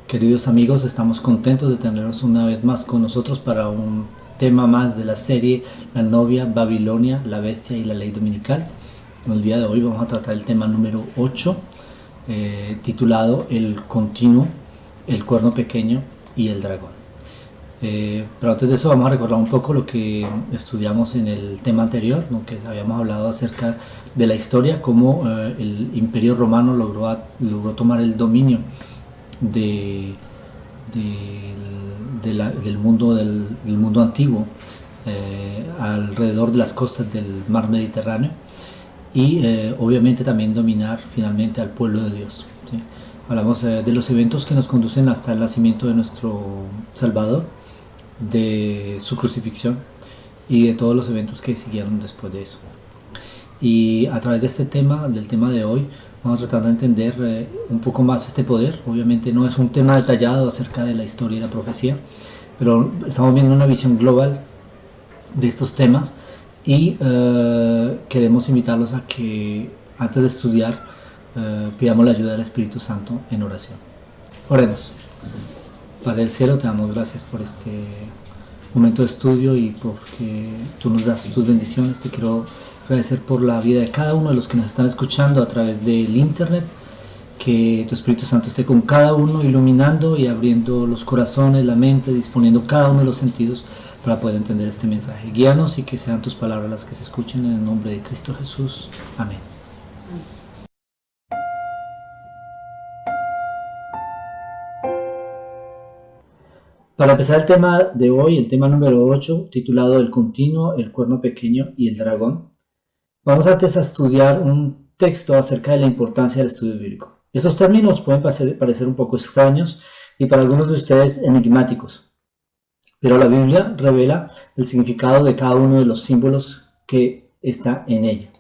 Queridos amigos, estamos contentos de tenerlos una vez más con nosotros para un tema más de la serie La novia, Babilonia, la bestia y la ley dominical. En el día de hoy vamos a tratar el tema número 8, titulado El continuo, el cuerno pequeño y el dragón. Pero antes de eso vamos a recordar un poco lo que estudiamos en el tema anterior, ¿no? Que habíamos hablado acerca de la historia, cómo el imperio romano logró tomar el dominio del mundo antiguo, alrededor de las costas del mar Mediterráneo, y obviamente también dominar finalmente al pueblo de Dios, ¿sí? Hablamos de los eventos que nos conducen hasta el nacimiento de nuestro Salvador, de su crucifixión y de todos los eventos que siguieron después de eso. Y a través de este tema, del tema de hoy, vamos a tratar de entender un poco más este poder. Obviamente no es un tema detallado acerca de la historia y la profecía, pero estamos viendo una visión global de estos temas y queremos invitarlos a que antes de estudiar pidamos la ayuda del Espíritu Santo en oración. Oremos. Padre del cielo, te damos gracias por este momento de estudio y porque tú nos das tus bendiciones. Te quiero agradecer por la vida de cada uno de los que nos están escuchando a través del internet, que tu Espíritu Santo esté con cada uno, iluminando y abriendo los corazones, la mente, disponiendo cada uno de los sentidos para poder entender este mensaje. Guíanos y que sean tus palabras las que se escuchen en el nombre de Cristo Jesús. Amén. Para empezar el tema de hoy, el tema número 8, titulado El continuo, el cuerno pequeño y el dragón, vamos antes a estudiar un texto acerca de la importancia del estudio bíblico. Esos términos pueden parecer un poco extraños y para algunos de ustedes enigmáticos, pero la Biblia revela el significado de cada uno de los símbolos que está en ella.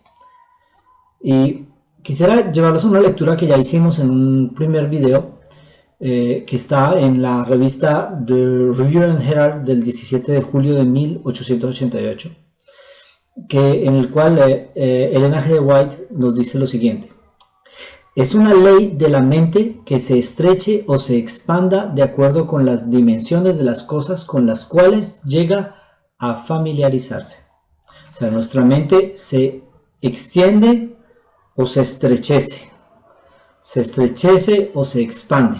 Y quisiera llevarlos a una lectura que ya hicimos en un primer video, que está en la revista The Review and Herald del 17 de julio de 1888. En el cual Ellen G. White nos dice lo siguiente: es una ley de la mente que se estreche o se expanda de acuerdo con las dimensiones de las cosas con las cuales llega a familiarizarse. O sea, nuestra mente se extiende o se estrechece o se expande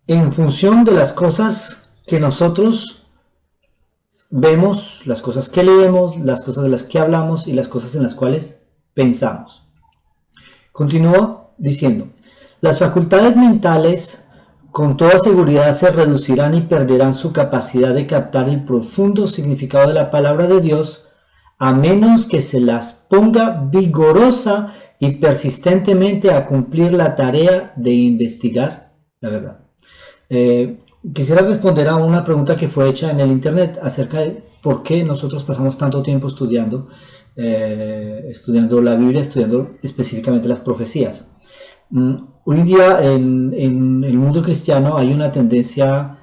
en función de las cosas que nosotros vemos, las cosas que leemos, las cosas de las que hablamos y las cosas en las cuales pensamos. Continúa diciendo: las facultades mentales con toda seguridad se reducirán y perderán su capacidad de captar el profundo significado de la palabra de Dios, a menos que se las ponga vigorosa y persistentemente a cumplir la tarea de investigar la verdad. Quisiera responder a una pregunta que fue hecha en el internet acerca de por qué nosotros pasamos tanto tiempo estudiando la Biblia, estudiando específicamente las profecías. Hoy en día en el mundo cristiano hay una tendencia,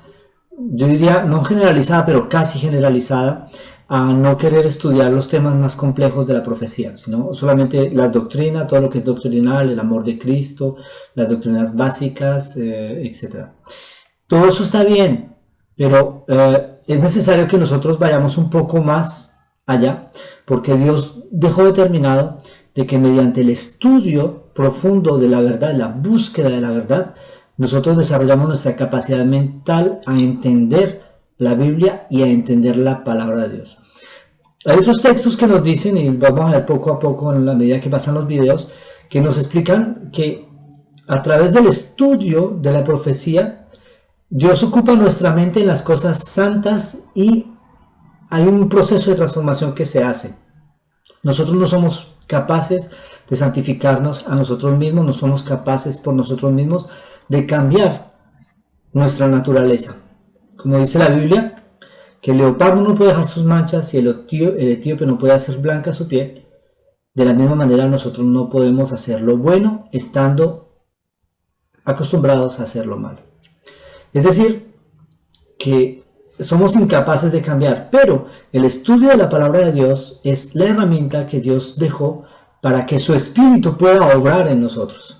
yo diría no generalizada, pero casi generalizada, a no querer estudiar los temas más complejos de la profecía, sino solamente la doctrina, todo lo que es doctrinal, el amor de Cristo, las doctrinas básicas, etc. Todo eso está bien, pero es necesario que nosotros vayamos un poco más allá, porque Dios dejó determinado de que mediante el estudio profundo de la verdad, la búsqueda de la verdad, nosotros desarrollamos nuestra capacidad mental a entender la Biblia y a entender la palabra de Dios. Hay otros textos que nos dicen, y vamos a ver poco a poco en la medida que pasan los videos, que nos explican que a través del estudio de la profecía, Dios ocupa nuestra mente en las cosas santas y hay un proceso de transformación que se hace. Nosotros no somos capaces de santificarnos a nosotros mismos, no somos capaces por nosotros mismos de cambiar nuestra naturaleza. Como dice la Biblia, que el leopardo no puede dejar sus manchas y el etíope no puede hacer blanca su piel. De la misma manera nosotros no podemos hacer lo bueno estando acostumbrados a hacer lo malo. Es decir, que somos incapaces de cambiar, pero el estudio de la palabra de Dios es la herramienta que Dios dejó para que su Espíritu pueda obrar en nosotros.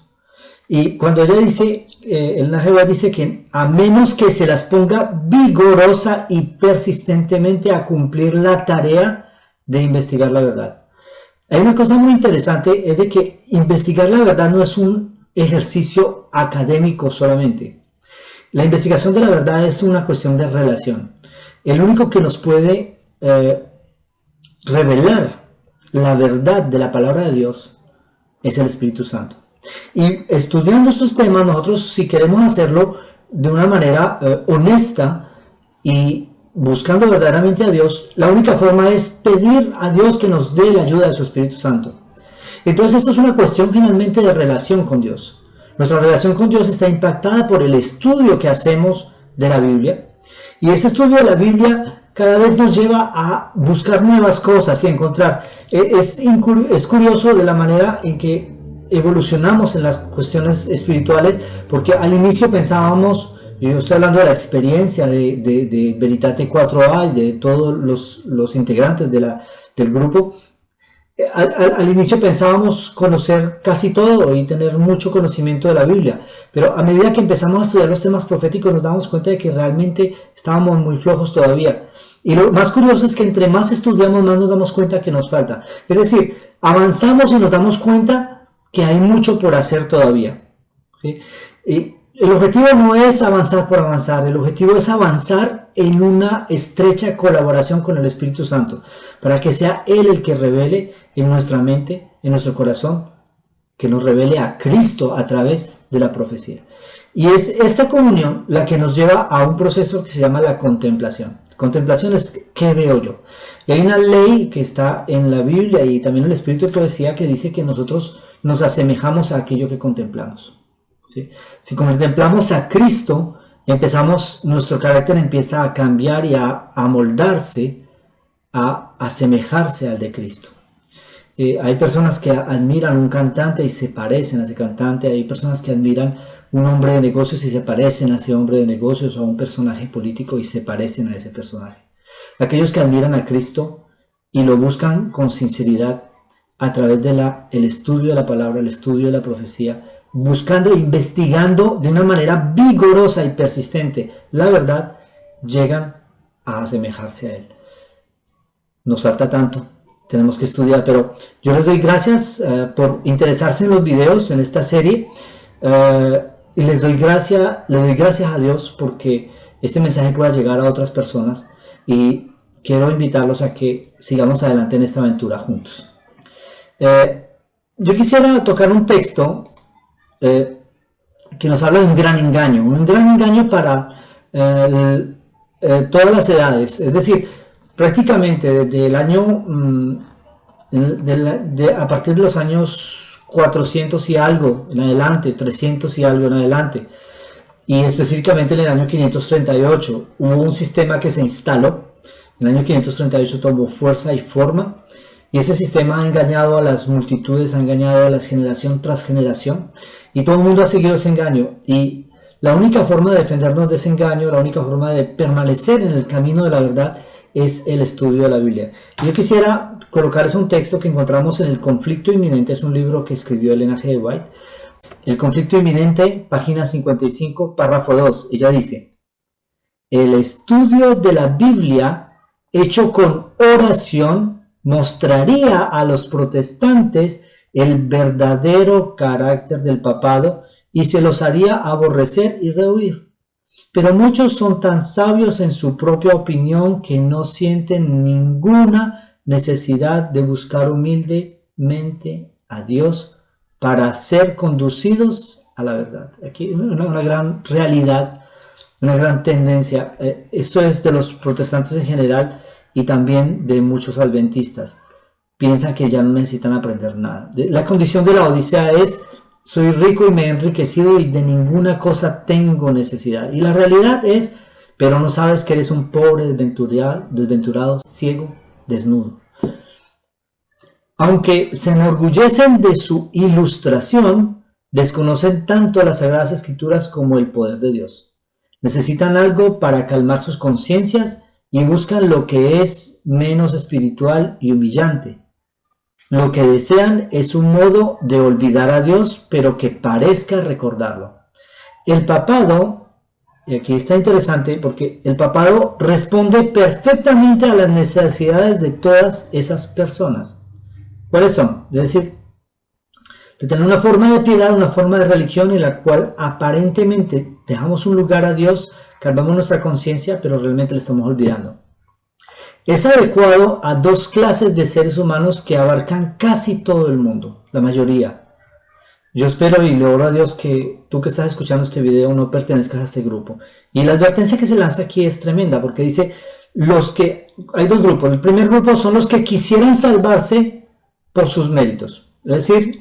Y cuando ella dice, el Najeba dice que a menos que se las ponga vigorosa y persistentemente a cumplir la tarea de investigar la verdad. Hay una cosa muy interesante, es de que investigar la verdad no es un ejercicio académico solamente. La investigación de la verdad es una cuestión de relación. El único que nos puede revelar la verdad de la palabra de Dios es el Espíritu Santo. Y estudiando estos temas, nosotros, si queremos hacerlo de una manera honesta y buscando verdaderamente a Dios, la única forma es pedir a Dios que nos dé la ayuda de su Espíritu Santo. Entonces esto es una cuestión finalmente de relación con Dios. Nuestra relación con Dios está impactada por el estudio que hacemos de la Biblia, y ese estudio de la Biblia cada vez nos lleva a buscar nuevas cosas y a encontrar. Es curioso de la manera en que evolucionamos en las cuestiones espirituales, porque al inicio pensábamos, yo estoy hablando de la experiencia de Veritate 4A y de todos los integrantes del grupo. Al inicio pensábamos conocer casi todo y tener mucho conocimiento de la Biblia, pero a medida que empezamos a estudiar los temas proféticos nos damos cuenta de que realmente estábamos muy flojos todavía. Y lo más curioso es que entre más estudiamos, más nos damos cuenta que nos falta. Es decir, avanzamos y nos damos cuenta que hay mucho por hacer todavía, ¿sí? Y el objetivo no es avanzar por avanzar, el objetivo es avanzar en una estrecha colaboración con el Espíritu Santo, para que sea Él el que revele en nuestra mente, en nuestro corazón, que nos revele a Cristo a través de la profecía. Y es esta comunión la que nos lleva a un proceso que se llama la contemplación. Contemplación es ¿qué veo yo? Y hay una ley que está en la Biblia y también en el Espíritu de Poesía que dice que nosotros nos asemejamos a aquello que contemplamos, ¿sí? Si contemplamos a Cristo, nuestro carácter empieza a cambiar y a moldarse, a asemejarse al de Cristo. Hay personas que admiran un cantante y se parecen a ese cantante. Hay personas que admiran un hombre de negocios y se parecen a ese hombre de negocios, o a un personaje político y se parecen a ese personaje. Aquellos que admiran a Cristo y lo buscan con sinceridad a través del estudio de la palabra, el estudio de la profecía, buscando e investigando de una manera vigorosa y persistente la verdad, llegan a asemejarse a Él. Nos falta tanto, tenemos que estudiar, pero yo les doy gracias por interesarse en los videos, en esta serie, y le doy gracias a Dios porque este mensaje pueda llegar a otras personas, y quiero invitarlos a que sigamos adelante en esta aventura juntos. Yo quisiera tocar un texto que nos habla de un gran engaño para todas las edades, es decir, prácticamente desde el año, a partir de los años 400 y algo en adelante, 300 y algo en adelante, y específicamente en el año 538 hubo un sistema que se instaló. En el año 538 tomó fuerza y forma, y ese sistema ha engañado a las multitudes, ha engañado a las generación tras generación, y todo el mundo ha seguido ese engaño. Y la única forma de defendernos de ese engaño, la única forma de permanecer en el camino de la verdad, es el estudio de la Biblia. Y yo quisiera colocarles un texto que encontramos en El conflicto inminente. Es un libro que escribió Elena G. White. El conflicto inminente, página 55, párrafo 2. Ella dice: el estudio de la Biblia hecho con oración mostraría a los protestantes el verdadero carácter del papado y se los haría aborrecer y rehuir. Pero muchos son tan sabios en su propia opinión que no sienten ninguna necesidad de buscar humildemente a Dios para ser conducidos a la verdad. Aquí una gran realidad, una gran tendencia. Esto es de los protestantes en general y también de muchos adventistas. Piensan que ya no necesitan aprender nada. La condición de la Odisea es: soy rico y me he enriquecido y de ninguna cosa tengo necesidad. Y la realidad es: pero no sabes que eres un pobre, desventurado, ciego, desnudo. Aunque se enorgullecen de su ilustración, desconocen tanto las Sagradas Escrituras como el poder de Dios. Necesitan algo para calmar sus conciencias y buscan lo que es menos espiritual y humillante: Lo que desean es un modo de olvidar a Dios, pero que parezca recordarlo. El papado, y aquí está interesante, porque el papado responde perfectamente a las necesidades de todas esas personas. ¿Cuáles son? Es decir, de tener una forma de piedad, una forma de religión en la cual aparentemente dejamos un lugar a Dios, calmamos nuestra conciencia, pero realmente le estamos olvidando. Es adecuado a dos clases de seres humanos que abarcan casi todo el mundo, la mayoría. Yo espero y le oro a Dios que tú que estás escuchando este video no pertenezcas a este grupo. Y la advertencia que se lanza aquí es tremenda, porque dice, hay dos grupos. El primer grupo son los que quisieran salvarse por sus méritos. Es decir,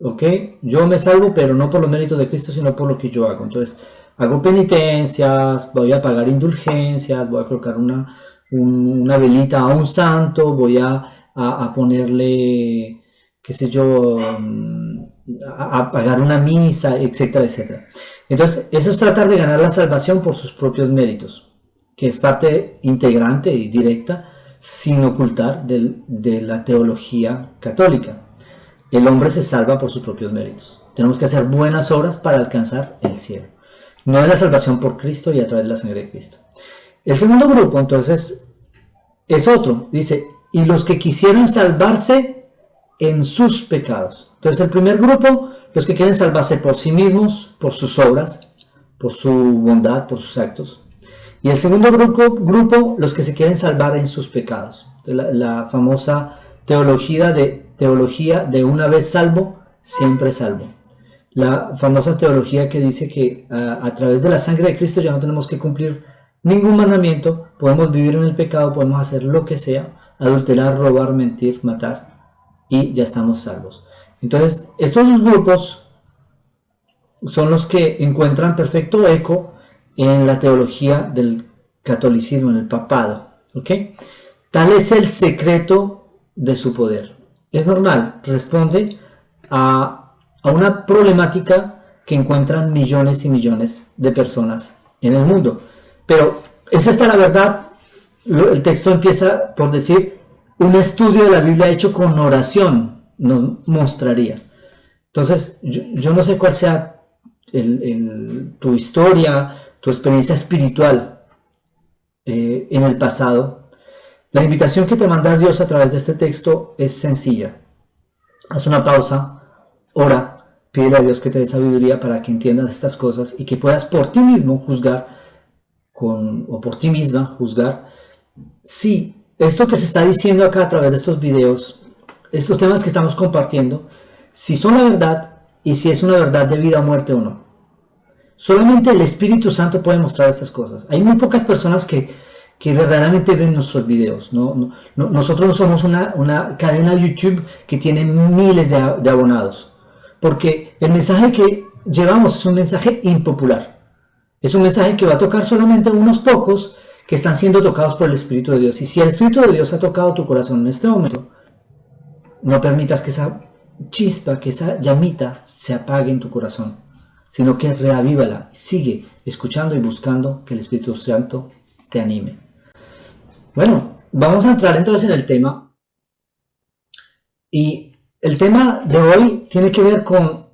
ok, yo me salvo, pero no por los méritos de Cristo, sino por lo que yo hago. Entonces, hago penitencias, voy a pagar indulgencias, voy a colocar una velita a un santo, voy a ponerle, qué sé yo, a pagar una misa, etcétera, etcétera. Entonces, eso es tratar de ganar la salvación por sus propios méritos, que es parte integrante y directa, sin ocultar, de la teología católica. El hombre se salva por sus propios méritos. Tenemos que hacer buenas obras para alcanzar el cielo. No es la salvación por Cristo y a través de la sangre de Cristo. El segundo grupo, entonces, es otro. Dice, y los que quisieran salvarse en sus pecados. Entonces, el primer grupo, los que quieren salvarse por sí mismos, por sus obras, por su bondad, por sus actos. Y el segundo grupo, los que se quieren salvar en sus pecados. La famosa teología de una vez salvo, siempre salvo. La famosa teología que dice que a través de la sangre de Cristo ya no tenemos que cumplir ningún mandamiento, podemos vivir en el pecado, podemos hacer lo que sea, adulterar, robar, mentir, matar, y ya estamos salvos. Entonces, estos dos grupos son los que encuentran perfecto eco en la teología del catolicismo, en el papado. ¿Ok? Tal es el secreto de su poder. Es normal, responde a una problemática que encuentran millones y millones de personas en el mundo. Pero es esta la verdad. El texto empieza por decir, un estudio de la Biblia hecho con oración nos mostraría. Entonces, yo no sé cuál sea tu historia, tu experiencia espiritual en el pasado. La invitación que te manda Dios a través de este texto es sencilla. Haz una pausa, ora, pídele a Dios que te dé sabiduría para que entiendas estas cosas y que puedas por ti mismo juzgar o por ti misma juzgar si esto que se está diciendo acá a través de estos videos, estos temas que estamos compartiendo, si son la verdad y si es una verdad de vida o muerte o no. Solamente el Espíritu Santo puede mostrar estas cosas. Hay muy pocas personas que verdaderamente ven nuestros videos. Nosotros no somos una cadena de YouTube que tiene miles de abonados. Porque el mensaje que llevamos es un mensaje impopular. Es un mensaje que va a tocar solamente a unos pocos que están siendo tocados por el Espíritu de Dios. Y si el Espíritu de Dios ha tocado tu corazón en este momento, no permitas que esa chispa, que esa llamita se apague en tu corazón, sino que reavívala. Sigue escuchando y buscando que el Espíritu Santo te anime. Bueno, vamos a entrar entonces en el tema. Y el tema de hoy tiene que ver con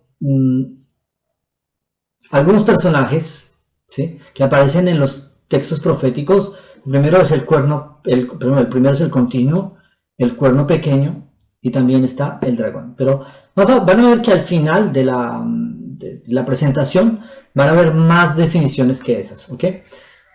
algunos personajes, ¿sí?, que aparecen en los textos proféticos. El primero es el primero es el continuo, el cuerno pequeño, y también está el dragón. Pero van a ver que al final de la presentación van a haber más definiciones que esas, ¿ok?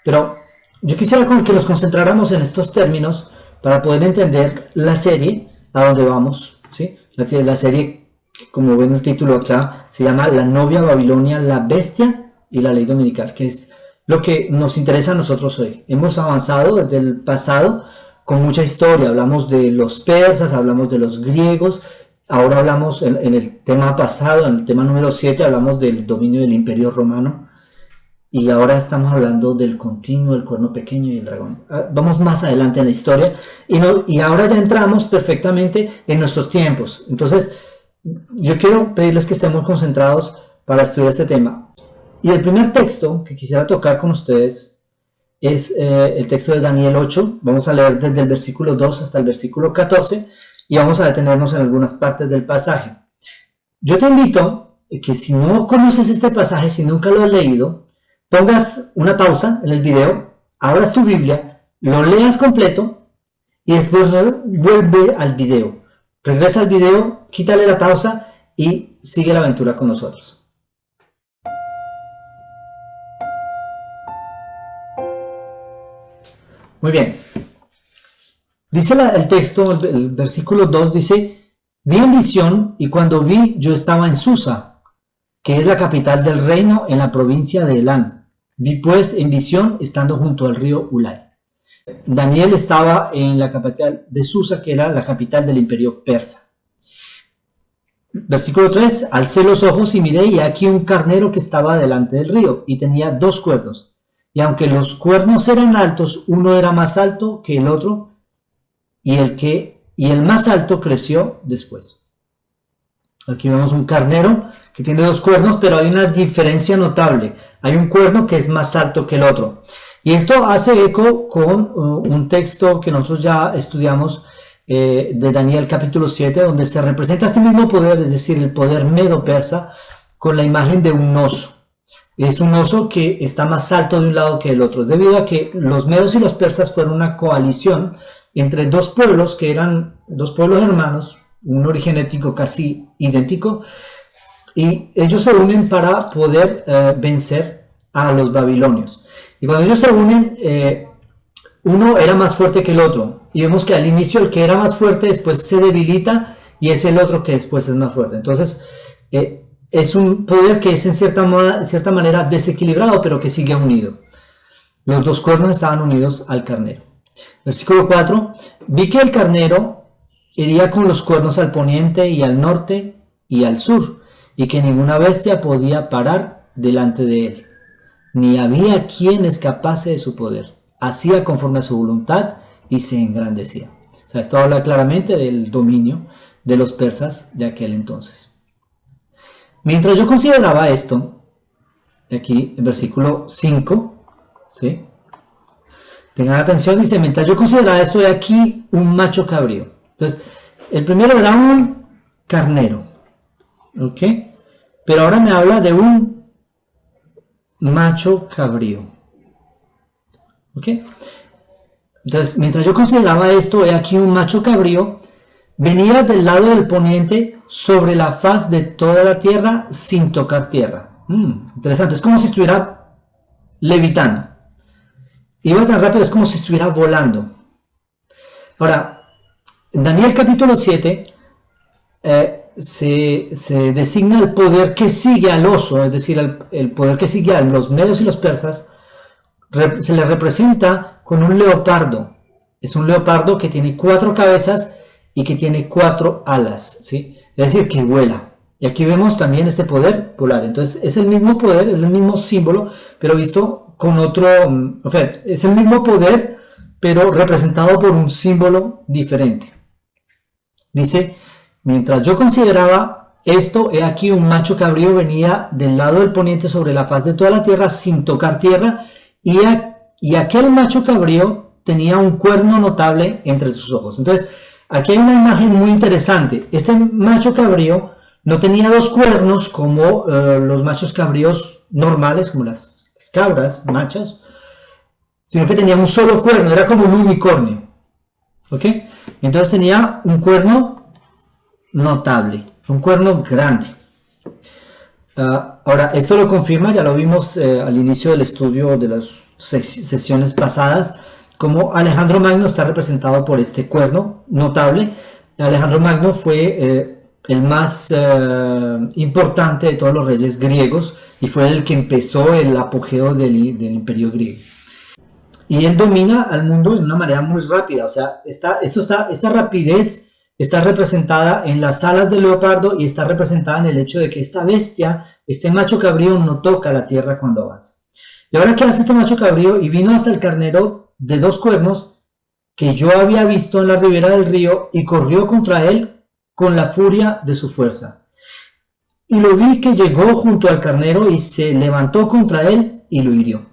Pero yo quisiera que nos concentráramos en estos términos para poder entender la serie a donde vamos, ¿sí? La serie, como ven el título acá, se llama La novia Babilonia, la bestia y la ley dominical, que es lo que nos interesa a nosotros hoy. Hemos avanzado desde el pasado con mucha historia. Hablamos de los persas, hablamos de los griegos. Ahora hablamos en el tema pasado, en el tema número 7, hablamos del dominio del Imperio Romano. Y ahora estamos hablando del continuo, el cuerno pequeño y el dragón. Vamos más adelante en la historia. Y ahora ya entramos perfectamente en nuestros tiempos. Entonces, yo quiero pedirles que estemos concentrados para estudiar este tema. Y el primer texto que quisiera tocar con ustedes es el texto de Daniel 8. Vamos a leer desde el versículo 2 hasta el versículo 14. y vamos a detenernos en algunas partes del pasaje. Yo te invito que si no conoces este pasaje, si nunca lo has leído, pongas una pausa en el video, abras tu Biblia, lo leas completo y después vuelve al video. Regresa al video, quítale la pausa y sigue la aventura con nosotros. Muy bien. Dice el texto, el versículo 2 dice: vi en visión y cuando vi yo estaba en Susa, que es la capital del reino en la provincia de Elam. Vi pues en visión estando junto al río Ulai. Daniel estaba en la capital de Susa, que era la capital del imperio persa. Versículo 3, alcé los ojos y miré, y aquí un carnero que estaba delante del río, y tenía 2 cuernos. Y aunque los cuernos eran altos, uno era más alto que el otro, y el más alto creció después. Aquí vemos un carnero que tiene 2 cuernos, pero hay una diferencia notable. Hay un cuerno que es más alto que el otro. Y esto hace eco con un texto que nosotros ya estudiamos de Daniel capítulo 7, donde se representa este mismo poder, es decir, el poder medo-persa, con la imagen de un oso. Es un oso que está más alto de un lado que el otro. Es debido a que los medos y los persas fueron una coalición entre 2 pueblos que eran 2 pueblos hermanos, un origen étnico casi idéntico, y ellos se unen para poder vencer a los babilonios. Y cuando ellos se unen, uno era más fuerte que el otro. Y vemos que al inicio el que era más fuerte después se debilita y es el otro que después es más fuerte. Entonces, es un poder que es en cierta manera desequilibrado, pero que sigue unido. Los 2 cuernos estaban unidos al carnero. Versículo 4. Vi que el carnero hería con los cuernos al poniente y al norte y al sur, y que ninguna bestia podía parar delante de él, ni había quien escapase de su poder. Hacía conforme a su voluntad y se engrandecía. O sea, esto habla claramente del dominio de los persas de aquel entonces. Mientras yo consideraba esto, aquí en versículo 5, ¿sí? Tengan atención, dice: mientras yo consideraba esto, de aquí un macho cabrío. Entonces, el primero era un carnero, ¿ok? Pero ahora me habla de un macho cabrío, ¿ok? Entonces, mientras yo consideraba esto, he aquí un macho cabrío, venía del lado del poniente sobre la faz de toda la tierra sin tocar tierra. Interesante, es como si estuviera levitando. Iba tan rápido, es como si estuviera volando. Ahora, en Daniel capítulo 7 se designa el poder que sigue al oso, es decir, el poder que sigue a los medios y los persas, se le representa con un leopardo. Es un leopardo que tiene 4 cabezas y que tiene 4 alas, ¿sí? Es decir, que vuela. Y aquí vemos también este poder volar. Entonces es el mismo poder, es el mismo símbolo, pero visto con otro, o sea, es el mismo poder, pero representado por un símbolo diferente. Dice: mientras yo consideraba esto, he aquí un macho cabrío venía del lado del poniente sobre la faz de toda la tierra sin tocar tierra, y aquel macho cabrío tenía un cuerno notable entre sus ojos. Entonces, aquí hay una imagen muy interesante. Este macho cabrío no tenía 2 cuernos como los machos cabríos normales, como las cabras machas, sino que tenía un solo cuerno, era como un unicornio, ¿ok? Entonces tenía un cuerno notable, un cuerno grande. Ahora, esto lo confirma, ya lo vimos al inicio del estudio de las sesiones pasadas, como Alejandro Magno está representado por este cuerno notable. Alejandro Magno fue el más importante de todos los reyes griegos y fue el que empezó el apogeo del imperio griego. Y él domina al mundo de una manera muy rápida. O sea, esta rapidez está representada en las alas del leopardo y está representada en el hecho de que esta bestia, este macho cabrío, no toca la tierra cuando avanza. Y ahora, ¿qué hace este macho cabrío? Y vino hasta el carnero de 2 cuernos que yo había visto en la ribera del río y corrió contra él con la furia de su fuerza. Y lo vi que llegó junto al carnero y se levantó contra él y lo hirió.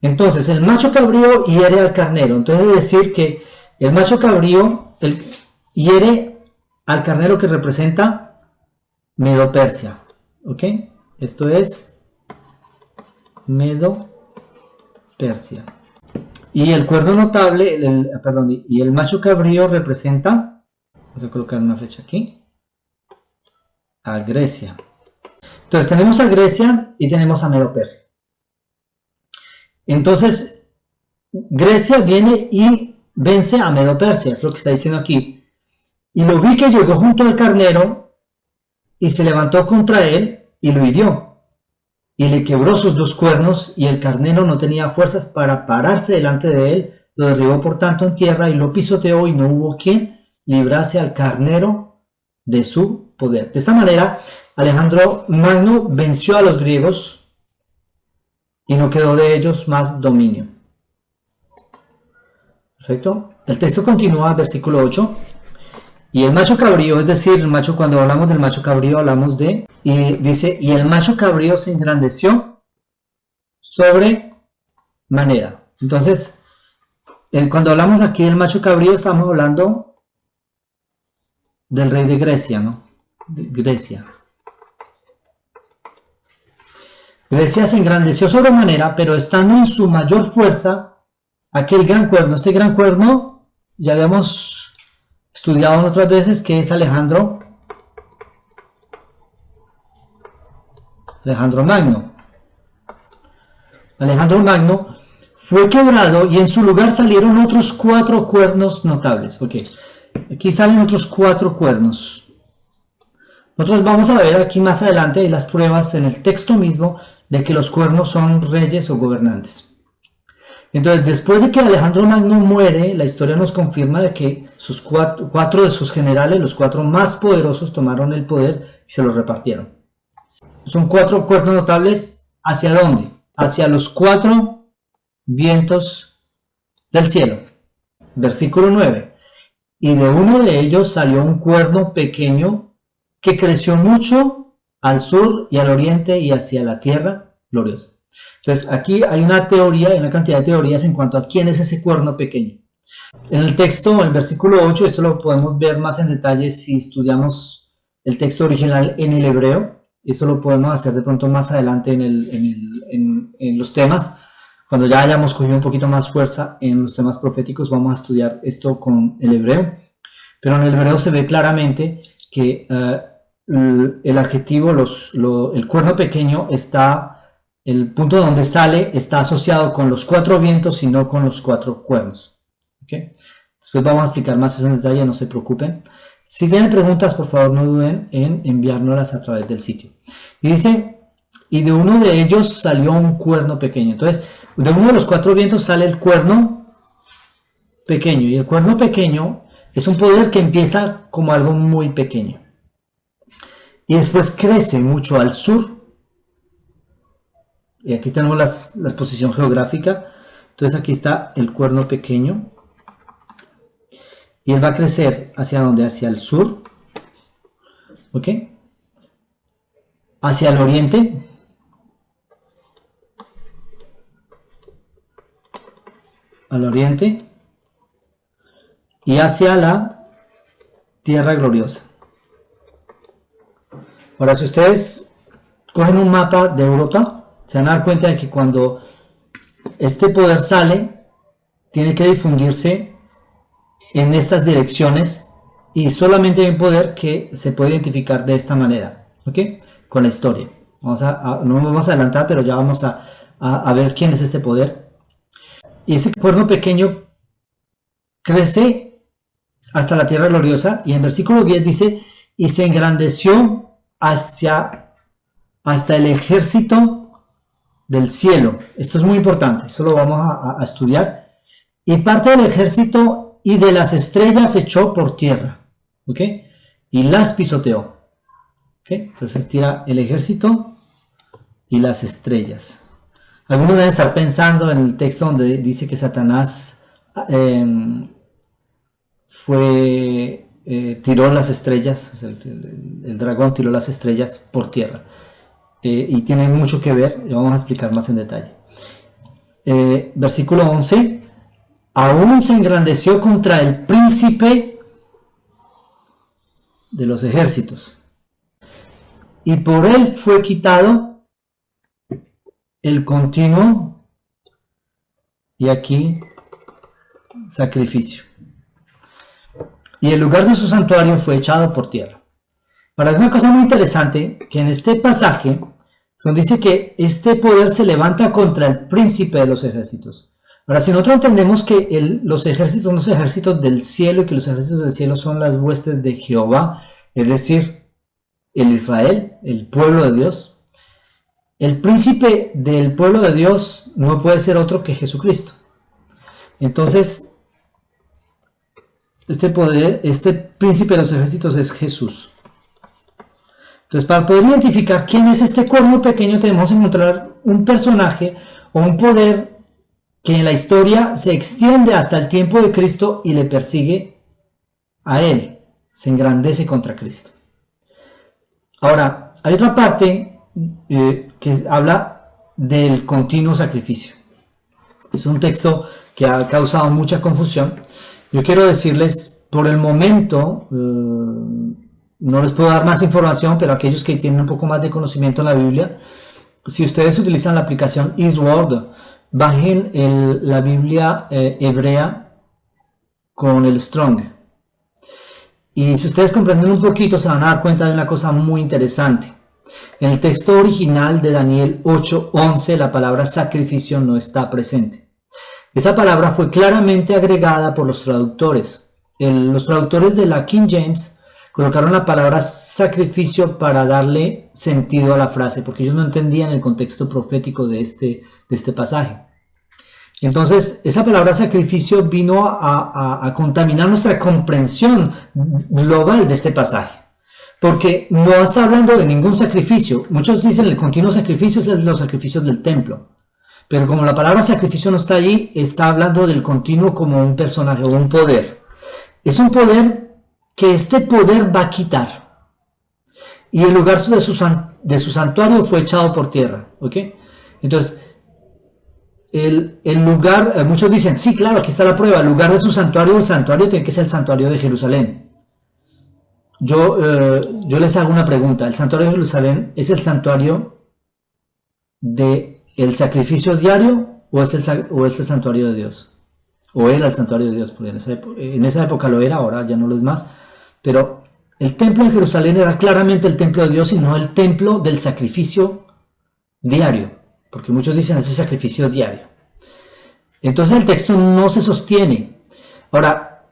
Entonces el macho cabrío hiere al carnero. Entonces es decir que el macho cabrío hiere al carnero que representa Medo-Persia. ¿Ok? Esto es Medo-Persia. Y el cuerno notable, y el macho cabrío representa, vamos a colocar una flecha aquí, a Grecia. Entonces tenemos a Grecia y tenemos a Medo-Persia. Entonces Grecia viene y vence a Medo-Persia, es lo que está diciendo aquí. Y lo vi que llegó junto al carnero y se levantó contra él y lo hirió. Y le quebró sus dos cuernos, y el carnero no tenía fuerzas para pararse delante de él. Lo derribó por tanto en tierra y lo pisoteó, y no hubo quien librase al carnero de su poder. De esta manera, Alejandro Magno venció a los griegos y no quedó de ellos más dominio. Perfecto. El texto continúa, versículo 8. Y el macho cabrío, es decir, el macho, cuando hablamos del macho cabrío, hablamos de, y dice, y el macho cabrío se engrandeció sobre manera. Entonces, cuando hablamos aquí del macho cabrío, estamos hablando del rey de Grecia, ¿no? De Grecia. Grecia se engrandeció sobre manera, pero estando en su mayor fuerza, aquel gran cuerno, este gran cuerno, ya habíamos estudiado otras veces, que es Alejandro Magno. Alejandro Magno fue quebrado y en su lugar salieron otros 4 cuernos notables. Ok, aquí salen otros 4 cuernos. Nosotros vamos a ver aquí más adelante las pruebas en el texto mismo de que los cuernos son reyes o gobernantes. Entonces, después de que Alejandro Magno muere, la historia nos confirma de que sus cuatro de sus generales, los 4 más poderosos, tomaron el poder y se lo repartieron. Son 4 cuernos notables. ¿Hacia dónde? Hacia los 4 vientos del cielo. Versículo 9. Y de uno de ellos salió un cuerno pequeño que creció mucho al sur y al oriente y hacia la tierra gloriosa. Entonces aquí hay una teoría, hay una cantidad de teorías en cuanto a quién es ese cuerno pequeño. En el texto, en el versículo 8, esto lo podemos ver más en detalle si estudiamos el texto original en el hebreo. Eso lo podemos hacer de pronto más adelante en los temas. Cuando ya hayamos cogido un poquito más fuerza en los temas proféticos, vamos a estudiar esto con el hebreo. Pero en el hebreo se ve claramente que el adjetivo, el cuerno pequeño está... El punto donde sale está asociado con los 4 vientos y no con los 4 cuernos. ¿Okay? Después vamos a explicar más eso en detalle, no se preocupen. Si tienen preguntas, por favor, no duden en enviárnoslas a través del sitio. Y dice, y de uno de ellos salió un cuerno pequeño. Entonces, de uno de los 4 vientos sale el cuerno pequeño. Y el cuerno pequeño es un poder que empieza como algo muy pequeño. Y después crece mucho al sur. Y aquí tenemos la posición geográfica. Entonces aquí está el cuerno pequeño. Y él va a crecer hacia dónde? Hacia el sur. ¿Ok? Hacia el oriente. Al oriente. Y hacia la tierra gloriosa. Ahora, si ustedes cogen un mapa de Europa, se van a dar cuenta de que cuando este poder sale, tiene que difundirse en estas direcciones, y solamente hay un poder que se puede identificar de esta manera, ¿ok? Con la historia. No nos vamos a adelantar, pero ya vamos a ver quién es este poder. Y ese cuerno pequeño crece hasta la tierra gloriosa, y en versículo 10 dice, y se engrandeció hasta el ejército del cielo. Esto es muy importante, eso lo vamos a estudiar. Y parte del ejército y de las estrellas echó por tierra, ¿ok? Y las pisoteó, ¿ok? Entonces tira el ejército y las estrellas. Algunos deben estar pensando en el texto donde dice que Satanás tiró las estrellas, o sea, el dragón tiró las estrellas por tierra. Y tiene mucho que ver, lo vamos a explicar más en detalle. Versículo 11. Aún se engrandeció contra el príncipe de los ejércitos. Y por él fue quitado el continuo, y aquí, sacrificio. Y el lugar de su santuario fue echado por tierra. Ahora, es una cosa muy interesante que en este pasaje donde dice que este poder se levanta contra el príncipe de los ejércitos. Ahora, si nosotros entendemos que los ejércitos son los ejércitos del cielo y que los ejércitos del cielo son las huestes de Jehová, es decir, el Israel, el pueblo de Dios, el príncipe del pueblo de Dios no puede ser otro que Jesucristo. Entonces, este príncipe de los ejércitos es Jesús. Entonces, para poder identificar quién es este cuerno pequeño, tenemos que encontrar un personaje o un poder que en la historia se extiende hasta el tiempo de Cristo y le persigue a él, se engrandece contra Cristo. Ahora, hay otra parte que habla del continuo sacrificio. Es un texto que ha causado mucha confusión. Yo quiero decirles, por el momento, no les puedo dar más información, pero aquellos que tienen un poco más de conocimiento en la Biblia, si ustedes utilizan la aplicación Eastword, bajen la Biblia hebrea con el Strong. Y si ustedes comprenden un poquito, se van a dar cuenta de una cosa muy interesante. En el texto original de Daniel 8:11, la palabra sacrificio no está presente. Esa palabra fue claramente agregada por los traductores. Los traductores de la King James colocaron la palabra sacrificio para darle sentido a la frase, porque ellos no entendían el contexto profético de este pasaje. Entonces, esa palabra sacrificio vino a contaminar nuestra comprensión global de este pasaje, porque no está hablando de ningún sacrificio. Muchos dicen el continuo sacrificio es los sacrificios del templo, pero como la palabra sacrificio no está allí, está hablando del continuo como un personaje o un poder. Es un poder que este poder va a quitar, y el lugar de su santuario fue echado por tierra, ¿ok? Entonces, el lugar, muchos dicen, sí, claro, aquí está la prueba, el lugar de su santuario, el santuario tiene que ser el santuario de Jerusalén. Yo les hago una pregunta, ¿el santuario de Jerusalén es el santuario del sacrificio diario o es el santuario de Dios? O era el santuario de Dios, porque en esa época lo era, ahora ya no lo es más, pero el templo de Jerusalén era claramente el templo de Dios y no el templo del sacrificio diario. Porque muchos dicen ese sacrificio diario. Entonces el texto no se sostiene. Ahora,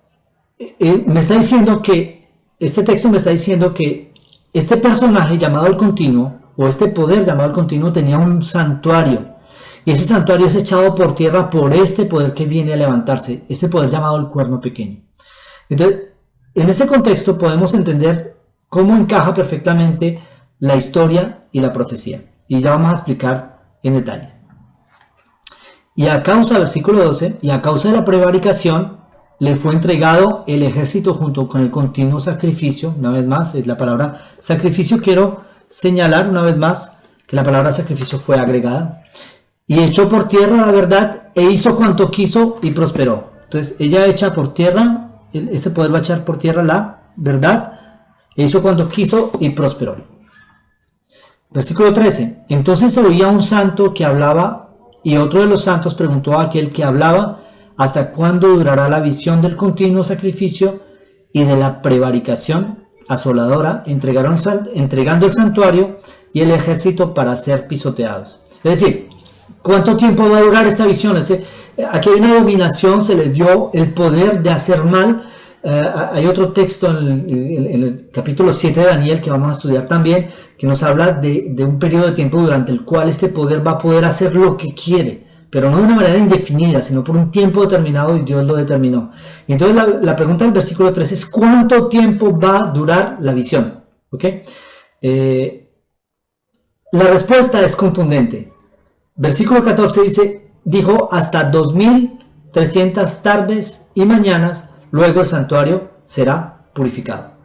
me está diciendo que este texto me está diciendo que este personaje llamado el continuo, o este poder llamado el continuo, tenía un santuario. Y ese santuario es echado por tierra por este poder que viene a levantarse, este poder llamado el cuerno pequeño. Entonces, en ese contexto podemos entender cómo encaja perfectamente la historia y la profecía. Y ya vamos a explicar en detalles. Y a causa, versículo 12, y a causa de la prevaricación le fue entregado el ejército junto con el continuo sacrificio. Una vez más, es la palabra sacrificio. Quiero señalar una vez más que la palabra sacrificio fue agregada. Y echó por tierra la verdad e hizo cuanto quiso y prosperó. Entonces ella echa por tierra, ese poder va a echar por tierra la verdad e hizo cuanto quiso y prosperó. Versículo 13. Entonces se oía un santo que hablaba, y otro de los santos preguntó a aquel que hablaba, ¿hasta cuándo durará la visión del continuo sacrificio y de la prevaricación asoladora, entregando el santuario y el ejército para ser pisoteados? Es decir, ¿cuánto tiempo va a durar esta visión? Aquí hay una dominación, se le dio el poder de hacer mal. Hay otro texto en el capítulo 7 de Daniel que vamos a estudiar también, que nos habla de un periodo de tiempo durante el cual este poder va a poder hacer lo que quiere, pero no de una manera indefinida, sino por un tiempo determinado, y Dios lo determinó. Y entonces la pregunta del versículo 3 es ¿cuánto tiempo va a durar la visión? ¿Okay? La respuesta es contundente. Versículo 14 dijo hasta 2300 tardes y mañanas, luego el santuario será purificado.